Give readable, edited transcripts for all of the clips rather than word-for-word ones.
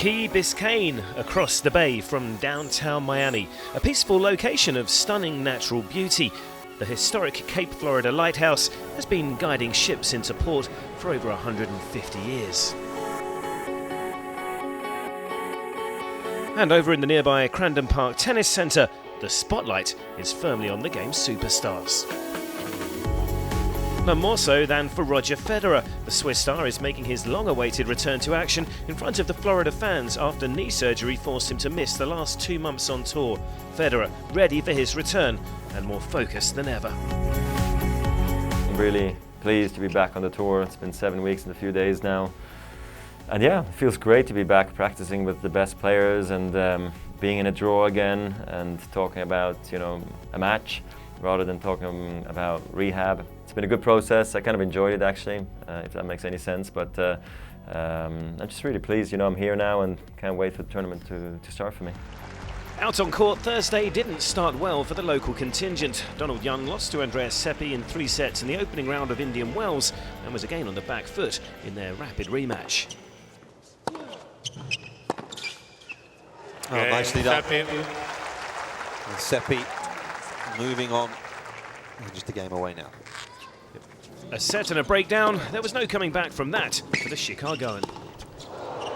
Key Biscayne, across the bay from downtown Miami, a peaceful location of stunning natural beauty. The historic Cape Florida Lighthouse has been guiding ships into port for over 150 years. And over in the nearby Crandon Park Tennis Centre, the spotlight is firmly on the game's superstars. None more so than for Roger Federer. The Swiss star is making his long-awaited return to action in front of the Florida fans after knee surgery forced him to miss the last 2 months on tour. Federer ready for his return and more focused than ever. I'm really pleased to be back on the tour. It's been 7 weeks and a few days now. And yeah, it feels great to be back practicing with the best players and being in a draw again and talking about, a match rather than talking about rehab. It's been a good process. I kind of enjoyed it actually, if that makes any sense. But I'm just really pleased. I'm here now and can't wait for the tournament to start for me. Out on court Thursday didn't start well for the local contingent. Donald Young lost to Andreas Seppi in 3 sets in the opening round of Indian Wells and was again on the back foot in their rapid rematch. Nicely done. And Seppi moving on. Just a game away now. A set and a breakdown. There was no coming back from that for the Chicagoan.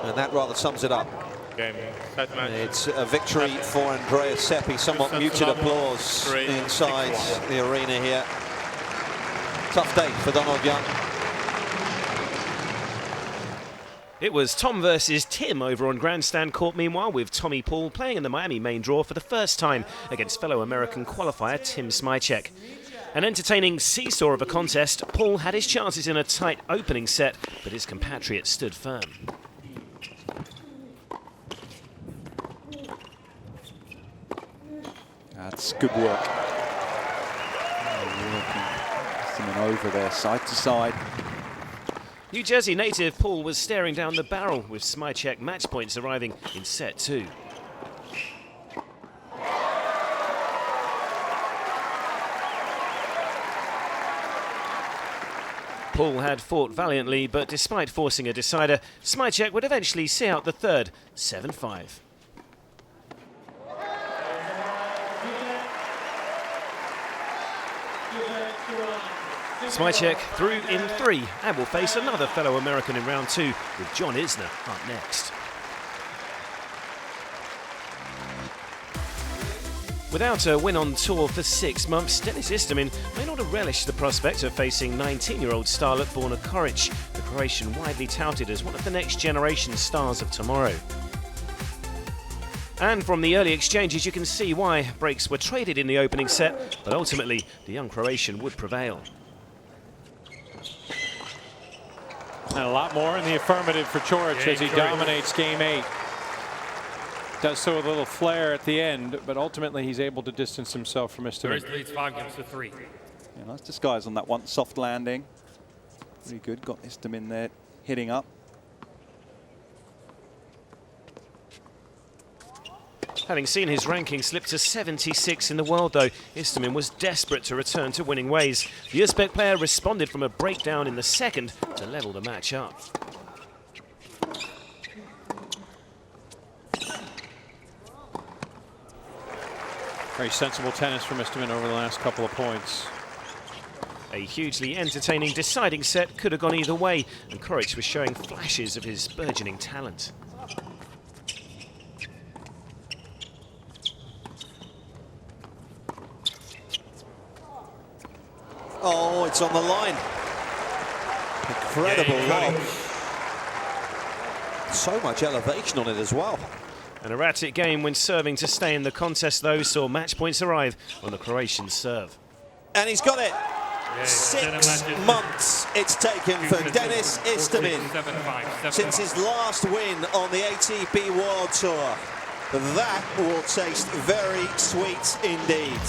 And that rather sums it up. It's a victory for Andreas Seppi. Somewhat muted applause inside the arena here. Tough day for Donald Young. It was Tom versus Tim over on Grandstand Court meanwhile, with Tommy Paul playing in the Miami main draw for the first time against fellow American qualifier Tim Smyczek. An entertaining seesaw of a contest, Paul had his chances in a tight opening set, but his compatriot stood firm. That's good work. Working over there, side to side. New Jersey native Paul was staring down the barrel, with Smyczek match points arriving in set 2. Paul had fought valiantly, but despite forcing a decider, Smyczek would eventually see out the third, 7-5. Smyczek through in 3 and will face another fellow American in round 2 with John Isner up next. Without a win on tour for 6 months, Denis Istomin may not have relished the prospect of facing 19-year-old starlet Borna Coric, the Croatian widely touted as one of the next generation stars of tomorrow. And from the early exchanges you can see why breaks were traded in the opening set, but ultimately the young Croatian would prevail. And a lot more in the affirmative for Coric as he dominates game 8. Does so with a little flair at the end, but ultimately he's able to distance himself from Istomin. Leads 5 games to 3. Yeah, nice disguise on that one, soft landing. Pretty good, got Istomin there hitting up. Having seen his ranking slip to 76 in the world though, Istomin was desperate to return to winning ways. The Uzbek player responded from a breakdown in the second to level the match up. Very sensible tennis from Istomin over the last couple of points. A hugely entertaining deciding set could have gone either way, and Coric was showing flashes of his burgeoning talent. Oh, it's on the line. Incredible lob. So much elevation on it as well. An erratic game when serving to stay in the contest though saw match points arrive on the Croatian serve. And he's got it. 6 months it's taken for Denis Istomin since his last win on the ATP World Tour. That will taste very sweet indeed.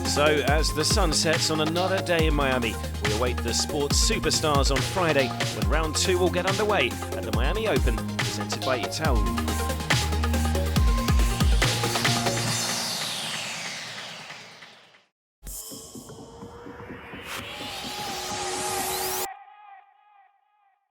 So as the sun sets on another day in Miami, we await the sports superstars on Friday when round 2 will get underway at the Miami Open, presented by Itaú.